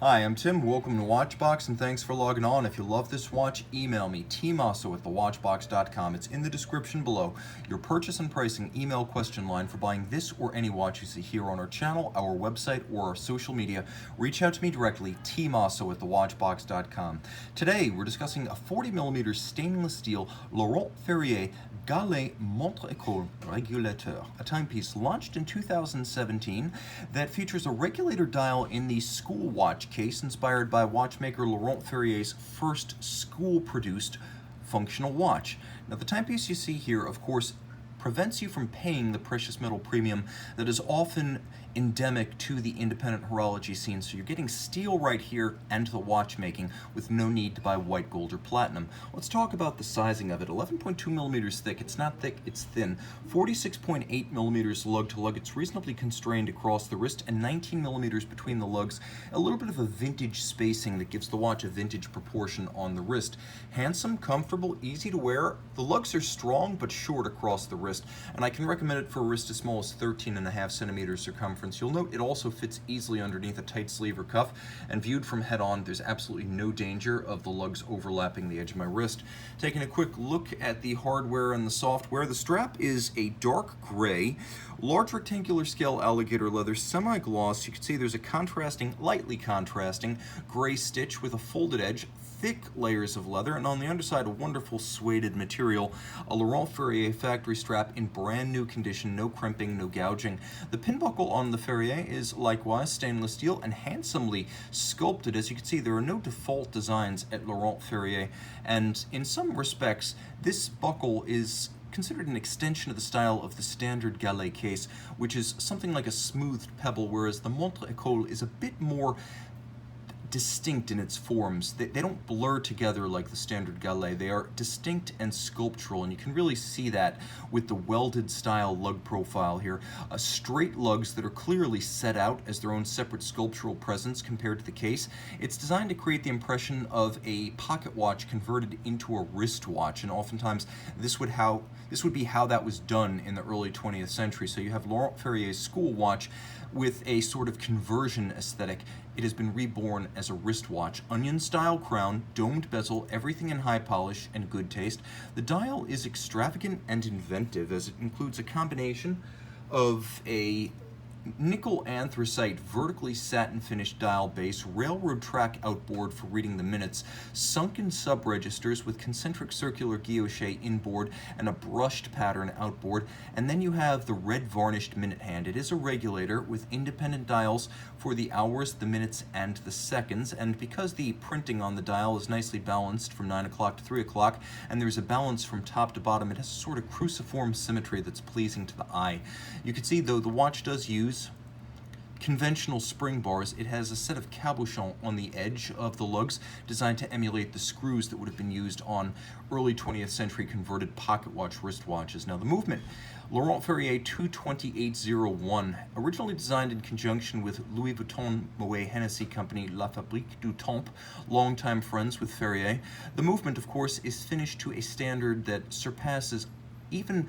Hi, I'm Tim. Welcome to Watchbox and thanks for logging on. If you love this watch, email me, tmosso@thewatchbox.com. It's in the description below. Your purchase and pricing email question line for buying this or any watch you see here on our channel, our website, or our social media. Reach out to me directly, tmosso@thewatchbox.com. Today, we're discussing a 40mm stainless steel Laurent Ferrier Galet Montre Ecole Regulateur, a timepiece launched in 2017 that features a regulator dial in the school watch case inspired by watchmaker Laurent Ferrier's first school-produced functional watch. Now, the timepiece you see here, of course, prevents you from paying the precious metal premium that is often endemic to the independent horology scene. So you're getting steel right here and the watchmaking with no need to buy white, gold, or platinum. Let's talk about the sizing of it. 11.2 millimeters thick. It's not thick, it's thin. 46.8 millimeters lug to lug. It's reasonably constrained across the wrist, and 19 millimeters between the lugs. A little bit of a vintage spacing that gives the watch a vintage proportion on the wrist. Handsome, comfortable, easy to wear. The lugs are strong but short across the wrist, and I can recommend it for a wrist as small as 13.5 centimeters circumference. You'll note it also fits easily underneath a tight sleeve or cuff, and viewed from head on, there's absolutely no danger of the lugs overlapping the edge of my wrist. Taking a quick look at the hardware and the software, the strap is a dark gray, large rectangular scale alligator leather, semi-gloss. You can see there's a contrasting, lightly contrasting, gray stitch with a folded edge, thick layers of leather, and on the underside a wonderful suede material, a Laurent Ferrier factory strap in brand new condition, no crimping, no gouging. The pin buckle on the Ferrier is likewise stainless steel and handsomely sculpted. As you can see, there are no default designs at Laurent Ferrier, and in some respects this buckle is considered an extension of the style of the standard Galet case, which is something like a smoothed pebble, whereas the Montre Ecole is a bit more distinct in its forms. They don't blur together like the standard Galet. They are distinct and sculptural, and you can really see that with the welded style lug profile here. Straight lugs that are clearly set out as their own separate sculptural presence compared to the case. It's designed to create the impression of a pocket watch converted into a wristwatch, and oftentimes this would be how that was done in the early 20th century. So you have Laurent Ferrier's school watch with a sort of conversion aesthetic. It has been reborn as a wristwatch. Onion-style crown, domed bezel, everything in high polish and good taste. The dial is extravagant and inventive, as it includes a combination of a nickel anthracite vertically satin finished dial base, railroad track outboard for reading the minutes, sunken sub registers with concentric circular guilloche inboard and a brushed pattern outboard, and then you have the red varnished minute hand. It is a regulator with independent dials for the hours, the minutes, and the seconds, and because the printing on the dial is nicely balanced from 9 o'clock to 3 o'clock, and there's a balance from top to bottom, it has a sort of cruciform symmetry that's pleasing to the eye. You can see, though, the watch does use conventional spring bars. It has a set of cabochons on the edge of the lugs designed to emulate the screws that would have been used on early 20th century converted pocket watch wristwatches. Now, the movement, Laurent Ferrier 22801, originally designed in conjunction with Louis Vuitton Moet Hennessy company La Fabrique du Temps, longtime friends with Ferrier. The movement, of course, is finished to a standard that surpasses even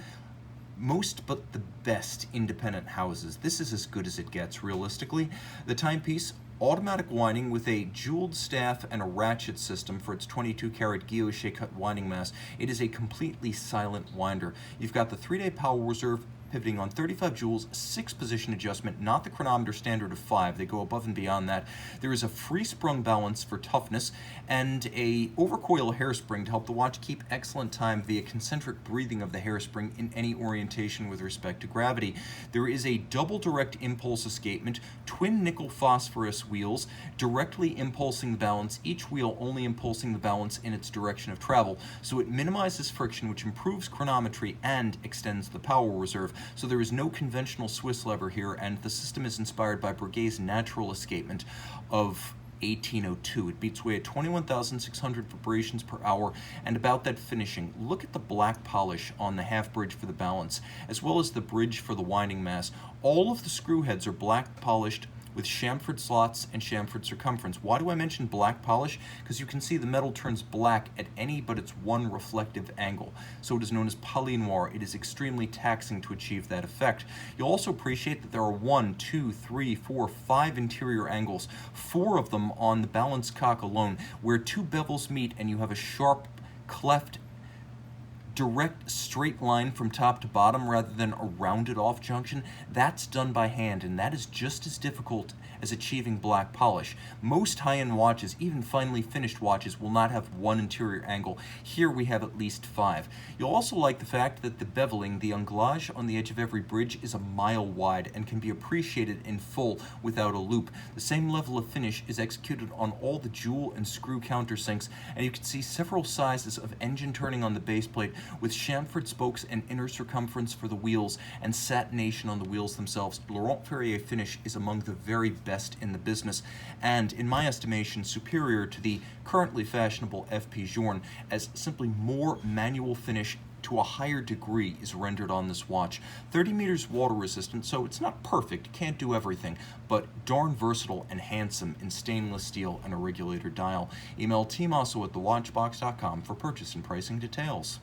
most but the best independent houses. This is as good as it gets, realistically. The timepiece, automatic winding with a jeweled staff and a ratchet system for its 22-karat guilloche cut winding mass. It is a completely silent winder. You've got the 3-day power reserve pivoting on 35 joules, 6-position adjustment, not the chronometer standard of 5. They go above and beyond that. There is a free sprung balance for toughness and a overcoil hairspring to help the watch keep excellent time via concentric breathing of the hairspring in any orientation with respect to gravity. There is a double direct impulse escapement, twin nickel phosphorus wheels, directly impulsing the balance, each wheel only impulsing the balance in its direction of travel. So it minimizes friction, which improves chronometry and extends the power reserve. So there is no conventional Swiss lever here, and the system is inspired by Breguet's natural escapement of 1802. It beats away at 21,600 vibrations per hour, and about that finishing, look at the black polish on the half bridge for the balance, as well as the bridge for the winding mass. All of the screw heads are black polished with chamfered slots and chamfered circumference. Why do I mention black polish? Because you can see the metal turns black at any but its one reflective angle. So it is known as poly-noir. It is extremely taxing to achieve that effect. You'll also appreciate that there are 1, 2, 3, 4, 5 interior angles, 4 of them on the balance cock alone, where 2 bevels meet and you have a sharp cleft direct straight line from top to bottom rather than a rounded off junction. That's done by hand, and that is just as difficult as achieving black polish. Most high-end watches, even finely finished watches, will not have 1 interior angle. Here we have at least 5. You'll also like the fact that the beveling, the anglage on the edge of every bridge, is a mile wide and can be appreciated in full without a loop. The same level of finish is executed on all the jewel and screw countersinks, and you can see several sizes of engine turning on the base plate, with chamfered spokes and inner circumference for the wheels and satination on the wheels themselves. Laurent Ferrier finish is among the very best in the business, and in my estimation superior to the currently fashionable FP Journe, as simply more manual finish to a higher degree is rendered on this watch. 30 meters water resistant, so it's not perfect, can't do everything, but darn versatile and handsome in stainless steel and a regulator dial. Email tmosso@thewatchbox.com for purchase and pricing details.